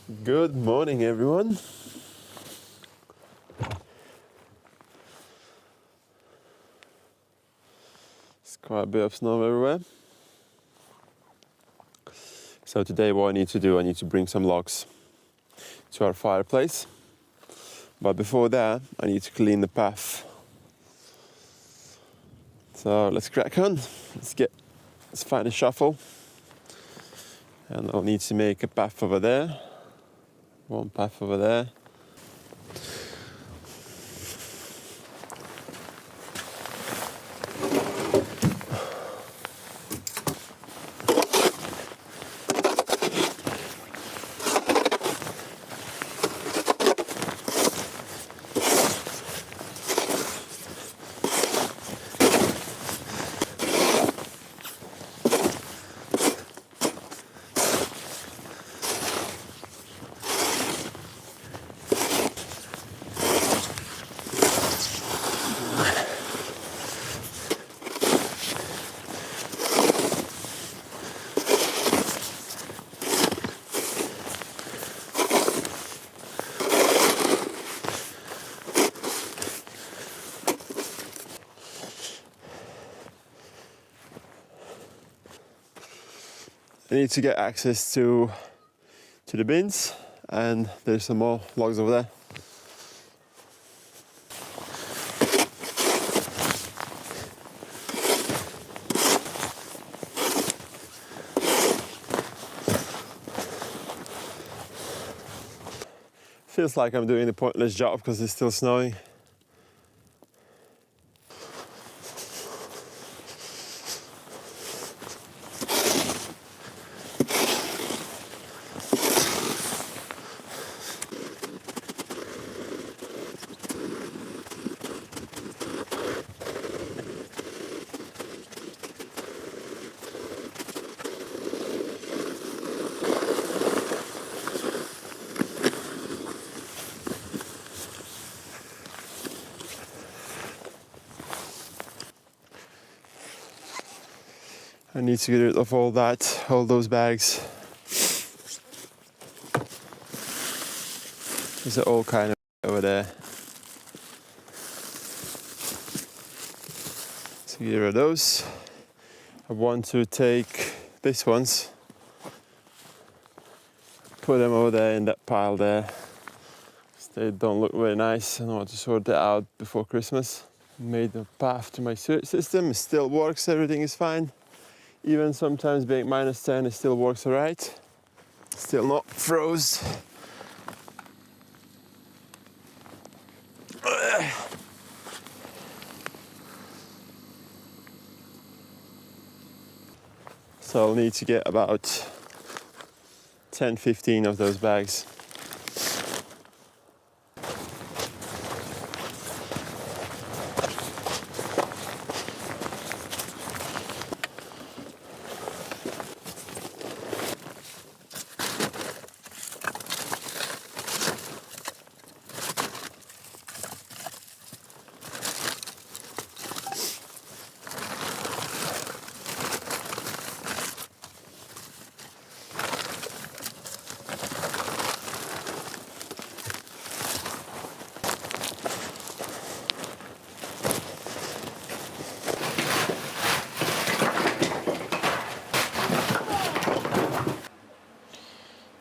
Good morning, everyone. It's quite a bit of snow everywhere. So today what I need to bring some logs to our fireplace. But before that, I need to clean the path. So let's crack on. Let's find a shovel. And I'll need to make a path over there. One path over there. I need to get access to the bins, and there's some more logs over there. Feels like I'm doing a pointless job because it's still snowing. I need to get rid of all those bags. These are all kind of over there. So get rid of those. I want to take these ones, put them over there in that pile there. They don't look very nice, and I want to sort that out before Christmas. Made a path to my sewage system. It still works, everything is fine. Even sometimes being -10, it still works alright. Still not froze. So I'll need to get about 10-15 of those bags.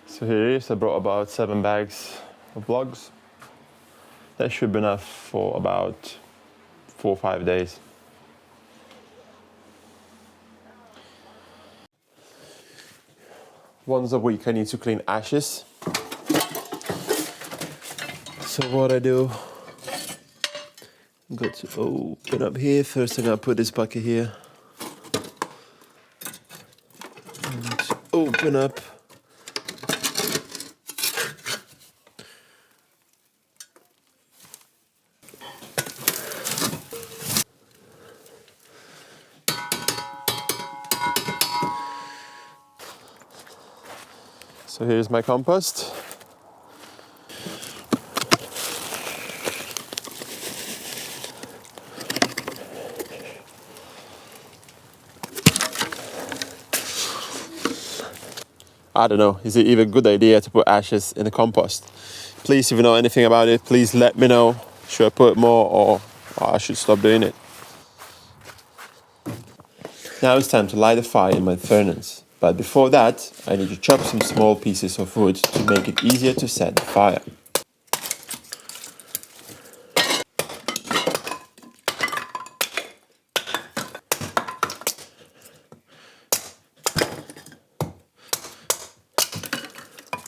So here it is. I brought about 7 bags of logs. That should be enough for about 4 or 5 days. Once a week I need to clean ashes. So what I do, I'm going to open up here. First I'm going to put this bucket here. And open up. So here's my compost. I don't know, is it even a good idea to put ashes in the compost? Please, if you know anything about it, please let me know. Should I put more or I should stop doing it? Now it's time to light a fire in my furnace. But before that, I need to chop some small pieces of wood to make it easier to set the fire.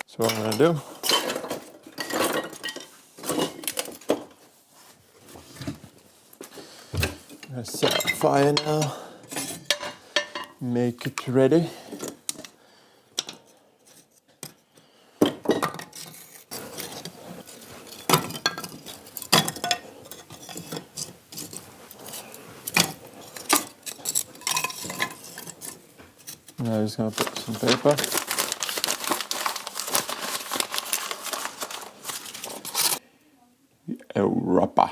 So what I'm gonna do, I'm gonna set the fire now, make it ready. Now I'm just gonna put some paper. A wrapper.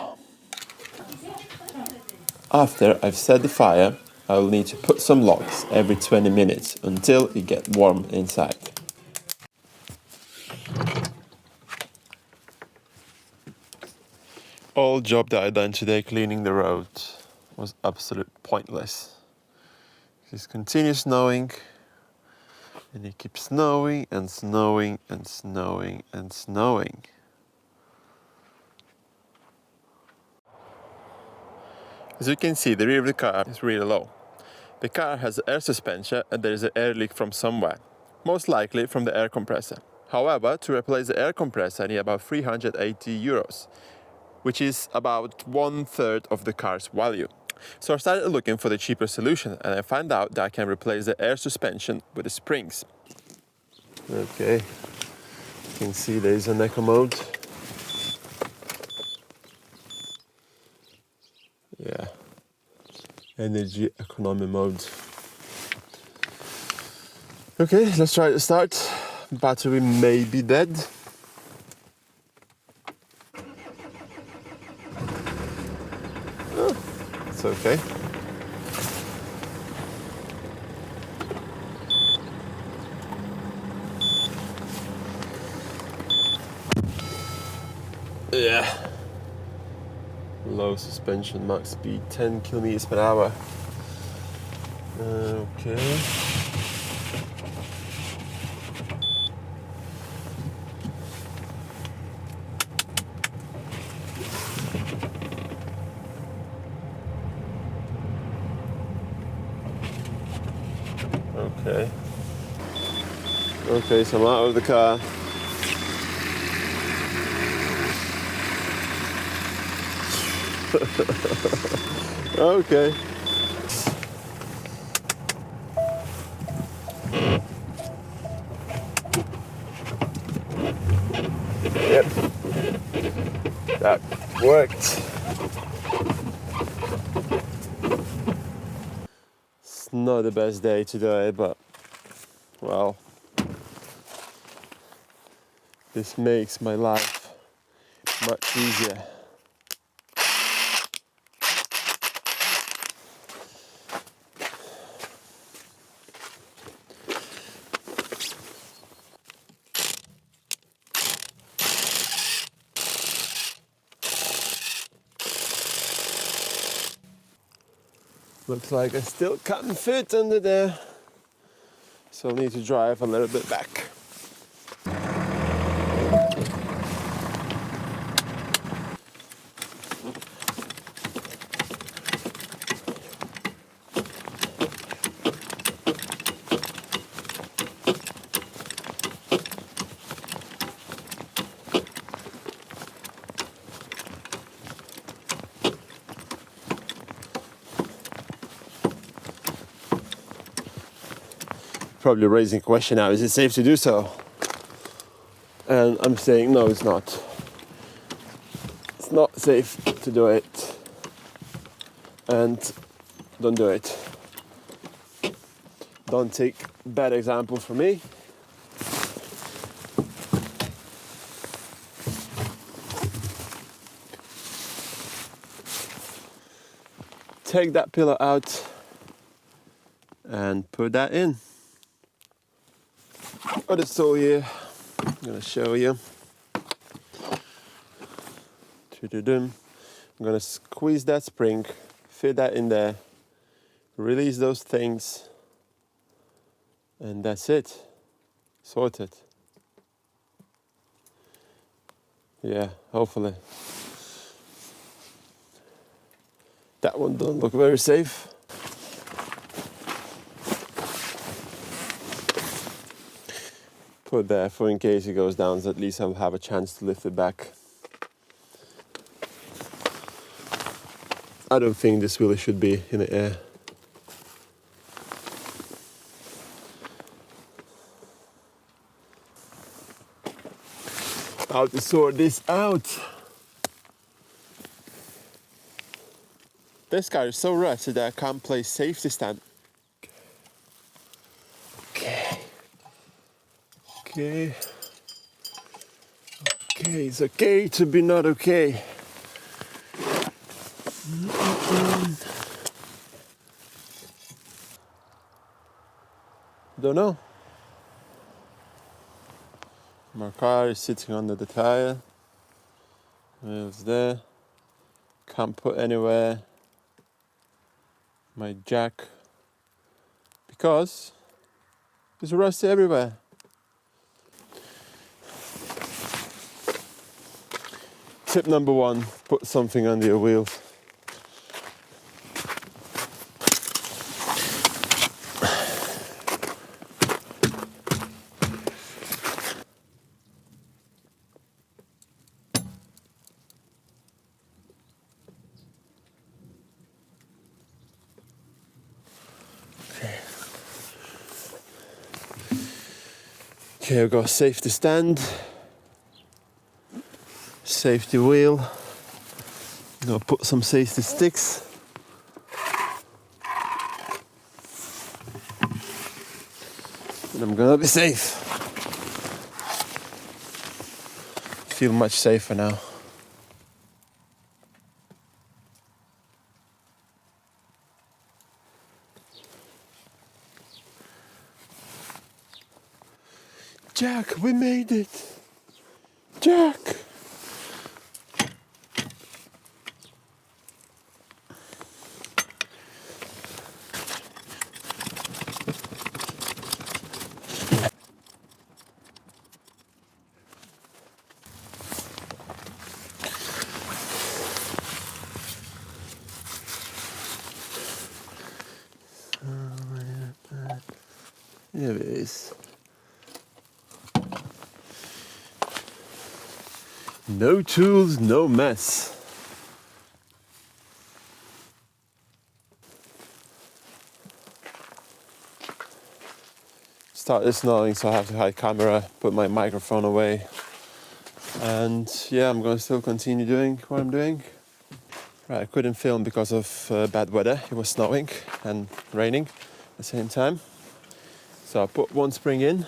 After I've set the fire, I will need to put some logs every 20 minutes until it gets warm inside. All job that I done today cleaning the road was absolute pointless. It continues snowing, and it keeps snowing and snowing and snowing and snowing. As you can see, the rear of the car is really low. The car has air suspension and there is an air leak from somewhere, most likely from the air compressor. However, to replace the air compressor, I need about 380 euros, which is about 1/3 of the car's value. So I started looking for the cheaper solution and I found out that I can replace the air suspension with the springs. Okay, you can see there is an eco mode. Yeah, energy economy mode. Okay, let's try to start. Battery may be dead. Oh, it's okay. Yeah. Low suspension, max speed 10 kilometers per hour. Okay. Okay. Okay, so I'm out of the car. Okay. Yep. That worked. It's not the best day today, but well, this makes my life much easier. Looks like I still can't fit under there, so I'll need to drive a little bit back. Probably raising a question now, is it safe to do so? And I'm saying no, it's not. It's not safe to do it. And don't do it. Don't take bad example from me. Take that pillow out and put that in. Got this tool here. I'm gonna show you. I'm gonna squeeze that spring, fit that in there, release those things, and that's it. Sorted. Yeah, hopefully. That one don't look very safe. Put there for in case it goes down, so at least I'll have a chance to lift it back. I don't think this really should be in the air. How to sort this out? This car is so rusty that I can't place safety stand. Okay. Okay. Okay, it's okay to be not okay. Don't know. My car is sitting under the tire. Wheels there. Can't put anywhere my jack because there's rusty everywhere. Tip number 1, put something under your wheels. Okay, we've got safety stand, safety wheel. I'm gonna put some safety sticks. And I'm gonna be safe. Feel much safer now. Jack, we made it! Jack! Here it is. No tools, no mess. Started snowing, so I have to hide camera, put my microphone away. And yeah, I'm gonna still continue doing what I'm doing. Right, I couldn't film because of bad weather. It was snowing and raining at the same time. So I put one spring in.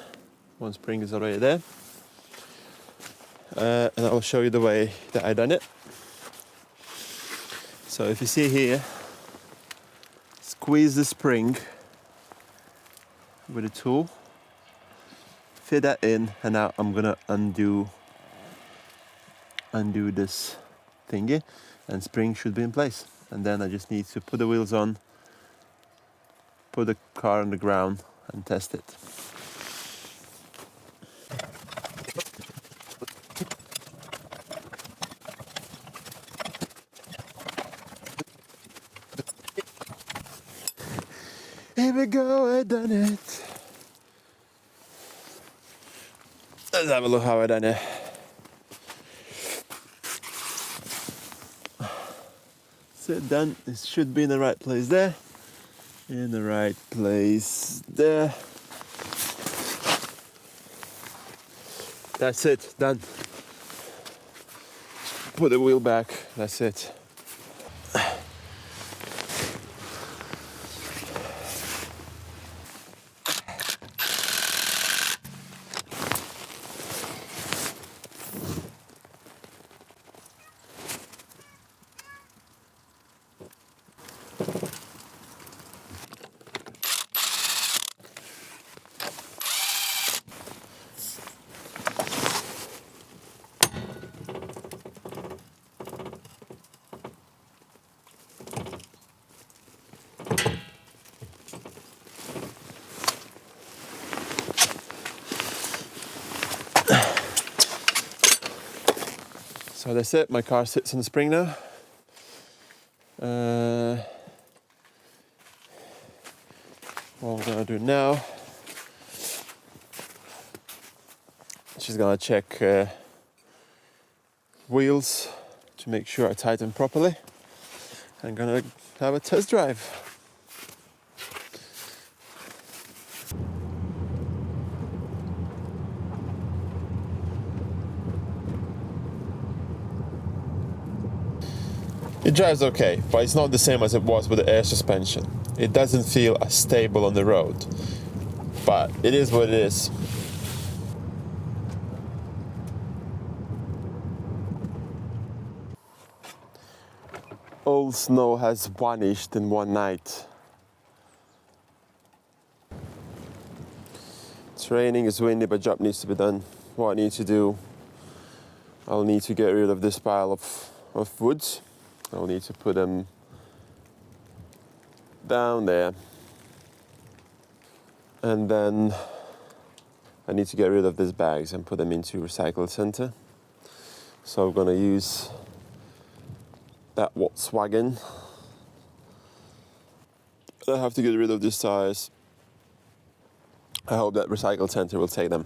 One spring is already there. And I'll show you the way that I done it. So if you see here, squeeze the spring with a tool, fit that in, and now I'm gonna undo this thingy, and spring should be in place. And then I just need to put the wheels on, put the car on the ground, and test it. Here we go, I done it. Let's have a look how I done it. So done. It should be in the right place there. In the right place there. That's it, done. Put the wheel back, that's it. So that's it, my car sits on the spring now. What we're gonna do now, she's gonna check wheels to make sure I tighten properly. I'm gonna have a test drive. It drives okay, but it's not the same as it was with the air suspension. It doesn't feel as stable on the road, but it is what it is. All snow has vanished in one night. It's raining, it's windy, but job needs to be done. What I need to do, I'll need to get rid of this pile of woods. I'll need to put them down there. And then I need to get rid of these bags and put them into recycle center. So I'm gonna use that Volkswagen. I have to get rid of these tires. I hope that recycle center will take them.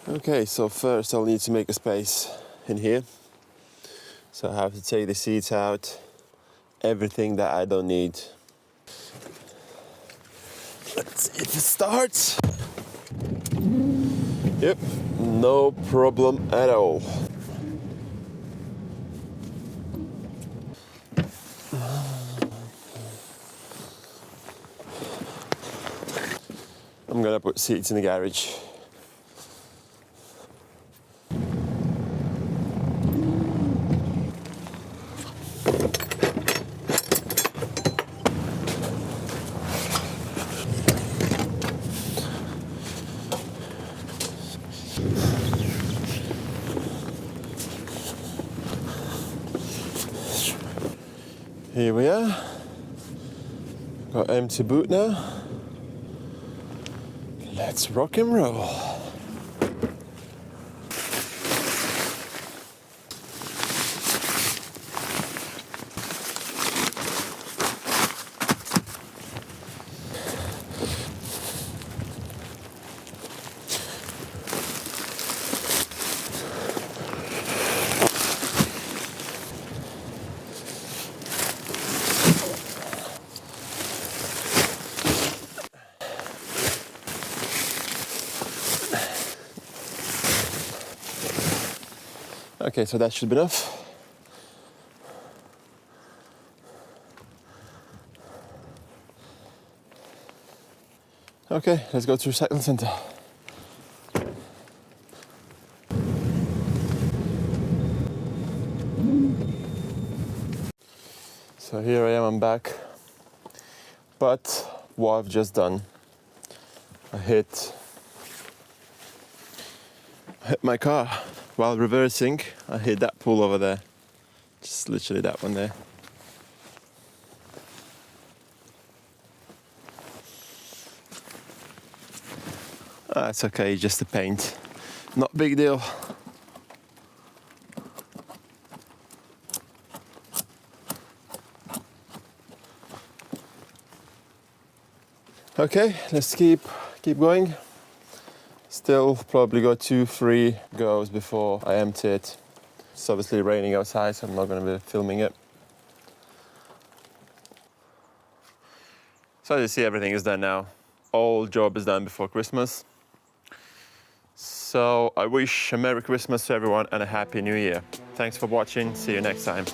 Okay, so first I'll need to make a space in here. So I have to take the seats out, everything that I don't need. Let's see if it starts. Yep, no problem at all. I'm gonna put seats in the garage. Here we are. Got empty boot now. Let's rock and roll. Okay, so that should be enough. Okay, let's go to recycling center. So here I am, I'm back. But what I've just done, I hit my car while reversing. I hit that pool over there, just literally that one there. It's okay, just the paint, not big deal. Okay, let's keep going. Still probably got 2-3 goes before I empty it. It's obviously raining outside, so I'm not going to be filming it. So as you see, everything is done now. All job is done before Christmas. So I wish a Merry Christmas to everyone and a Happy New Year. Thanks for watching. See you next time.